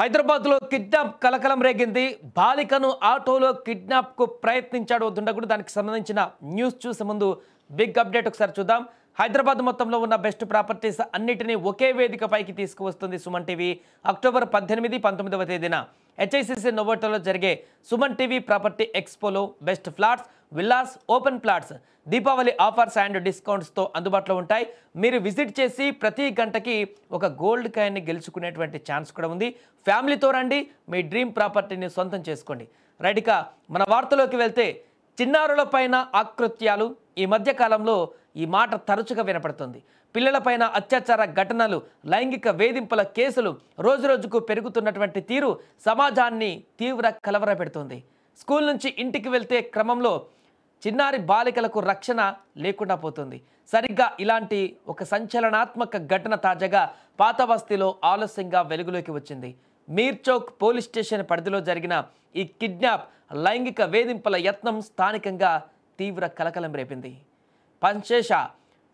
హైదరాబాద్లో కిడ్నాప్ కలకలం రేగింది. బాలికను ఆటోలో కిడ్నాప్కు ప్రయత్నించాడు దుండగుడు. దానికి సంబంధించిన న్యూస్ చూసే ముందు బిగ్ అప్డేట్ ఒకసారి చూద్దాం. హైదరాబాద్ మొత్తంలో ఉన్న బెస్ట్ ప్రాపర్టీస్ అన్నిటినీ ఒకే వేదికపైకి తీసుకువస్తుంది సుమన్ టీవీ. అక్టోబర్ 18, 19వ తేదీన హెచ్ఐసిసి నోవోటోలో జరిగే సుమన్ టీవీ ప్రాపర్టీ ఎక్స్పోలో best flats, villas, open plots Deepavali offers and డిస్కౌంట్స్తో అందుబాటులో ఉంటాయి. మీరు విజిట్ చేసి ప్రతి గంటకి ఒక గోల్డ్ కాయిన్ని గెలుచుకునేటువంటి ఛాన్స్ కూడా ఉంది. ఫ్యామిలీతో రండి, మీ డ్రీమ్ ప్రాపర్టీని సొంతం చేసుకోండి. రైట్, ఇక మన వార్తలోకి వెళ్తే, చిన్నారులపైన ఆకృత్యాలు ఈ మధ్య కాలంలో ఈ మాట తరచుగా వినపడుతుంది. పిల్లలపైన అత్యాచార ఘటనలు, లైంగిక వేధింపుల కేసులు రోజురోజుకు పెరుగుతున్నటువంటి తీరు సమాజాన్ని తీవ్ర కలవరపెడుతుంది. స్కూల్ నుంచి ఇంటికి వెళ్తే క్రమంలో చిన్నారి బాలికలకు రక్షణ లేకుండా పోతుంది. సరిగ్గా ఇలాంటి ఒక సంచలనాత్మక ఘటన తాజాగా పాతబస్తీలో ఆలస్యంగా వెలుగులోకి వచ్చింది. మీర్చౌక్ పోలీస్ స్టేషన్ పరిధిలో జరిగిన ఈ కిడ్నాప్, లైంగిక వేధింపుల యత్నం స్థానికంగా తీవ్ర కలకలం రేపింది. పంచేష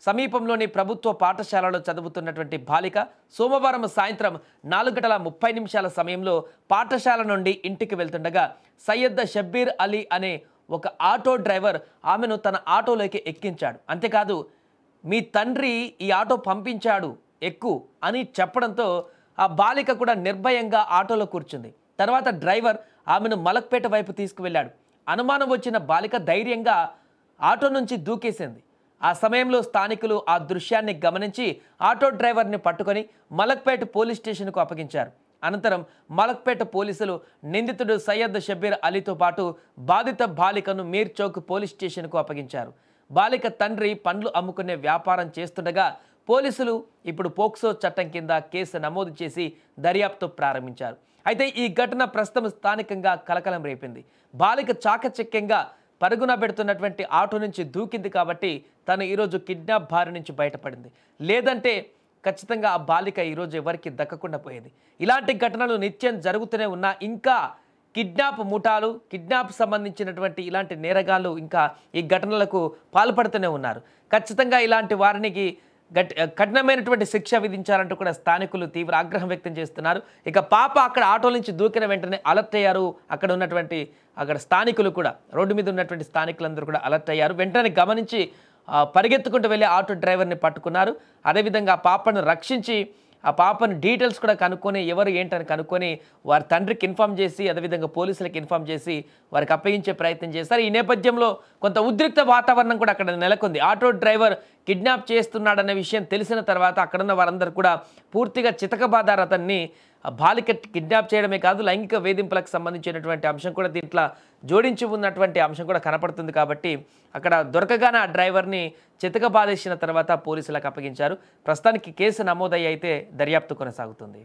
సమీపంలోని ప్రభుత్వ పాఠశాలలో చదువుతున్నటువంటి బాలిక సోమవారం సాయంత్రం 4:30 సమయంలో పాఠశాల నుండి ఇంటికి వెళ్తుండగా సయ్యద్ షబ్బీర్ అలీ అనే ఒక ఆటో డ్రైవర్ ఆమెను తన ఆటోలోకి ఎక్కించాడు. అంతేకాదు, మీ తండ్రి ఈ ఆటో పంపించాడు, ఎక్కు అని చెప్పడంతో ఆ బాలిక కూడా నిర్భయంగా ఆటోలో కూర్చుంది. తర్వాత డ్రైవర్ ఆమెను మలక్పేట వైపు తీసుకువెళ్ళాడు. అనుమానం వచ్చిన బాలిక ధైర్యంగా ఆటో నుంచి దూకేసింది. ఆ సమయంలో స్థానికులు ఆ దృశ్యాన్ని గమనించి ఆటో డ్రైవర్ని పట్టుకొని మలక్పేట పోలీస్ స్టేషన్కు అప్పగించారు. అనంతరం మలక్పేట పోలీసులు నిందితుడు సయ్యద్ షబ్బీర్ అలీతో పాటు బాధిత బాలికను మీర్చౌక్ పోలీస్ స్టేషన్కు అప్పగించారు. బాలిక తండ్రి పండ్లు అమ్ముకునే వ్యాపారం చేస్తుండగా పోలీసులు ఇప్పుడు పోక్సో చట్టం కింద కేసు నమోదు చేసి దర్యాప్తు ప్రారంభించారు. అయితే ఈ ఘటన ప్రస్తుతం స్థానికంగా కలకలం రేపింది. బాలిక చాకచక్యంగా పరుగున పెడుతున్నటువంటి ఆటో నుంచి దూకింది కాబట్టి తను ఈరోజు కిడ్నాప్ బారి నుంచి బయటపడింది. లేదంటే ఖచ్చితంగా ఆ బాలిక ఈరోజు ఎవరికి దక్కకుండా పోయేది. ఇలాంటి ఘటనలు నిత్యం జరుగుతూనే ఉన్నా ఇంకా కిడ్నాప్ ముఠాలు, కిడ్నాప్ సంబంధించినటువంటి ఇలాంటి నేరగాళ్ళు ఇంకా ఈ ఘటనలకు పాల్పడుతూనే ఉన్నారు. ఖచ్చితంగా ఇలాంటి వారికి కఠినమైనటువంటి శిక్ష విధించాలంటూ కూడా స్థానికులు తీవ్ర ఆగ్రహం వ్యక్తం చేస్తున్నారు. ఇక పాప అక్కడ ఆటో నుంచి దూకిన వెంటనే అలర్ట్ అయ్యారు. అక్కడ స్థానికులు కూడా, రోడ్డు మీద ఉన్నటువంటి స్థానికులందరూ కూడా అలర్ట్ అయ్యారు. వెంటనే గమనించి పరిగెత్తుకుంటూ వెళ్ళి ఆటో డ్రైవర్ని పట్టుకున్నారు. అదేవిధంగా ఆ పాపను రక్షించి ఆ పాపను డీటెయిల్స్ కూడా కనుక్కొని ఎవరు ఏంటని కనుక్కొని వారి తండ్రికి ఇన్ఫామ్ చేసి, అదేవిధంగా పోలీసులకు ఇన్ఫామ్ చేసి వారికి అప్పగించే ప్రయత్నం చేశారు. ఈ నేపథ్యంలో కొంత ఉద్రిక్త వాతావరణం కూడా అక్కడ నెలకొంది. ఆటో డ్రైవర్ కిడ్నాప్ చేస్తున్నాడనే విషయం తెలిసిన తర్వాత అక్కడున్న వారందరూ కూడా పూర్తిగా చితకబాదారు అతన్ని. బాలిక కిడ్నాప్ చేయడమే కాదు, లైంగిక వేధింపులకు సంబంధించినటువంటి అంశం కూడా దీంట్లో జోడించి ఉన్నటువంటి అంశం కూడా కనపడుతుంది. కాబట్టి అక్కడ దొరకగానే ఆ డ్రైవర్ని చితకబాదేసిన తర్వాత పోలీసులకు అప్పగించారు. ప్రస్తుతానికి కేసు నమోదయ్యి అయితే దర్యాప్తు కొనసాగుతుంది.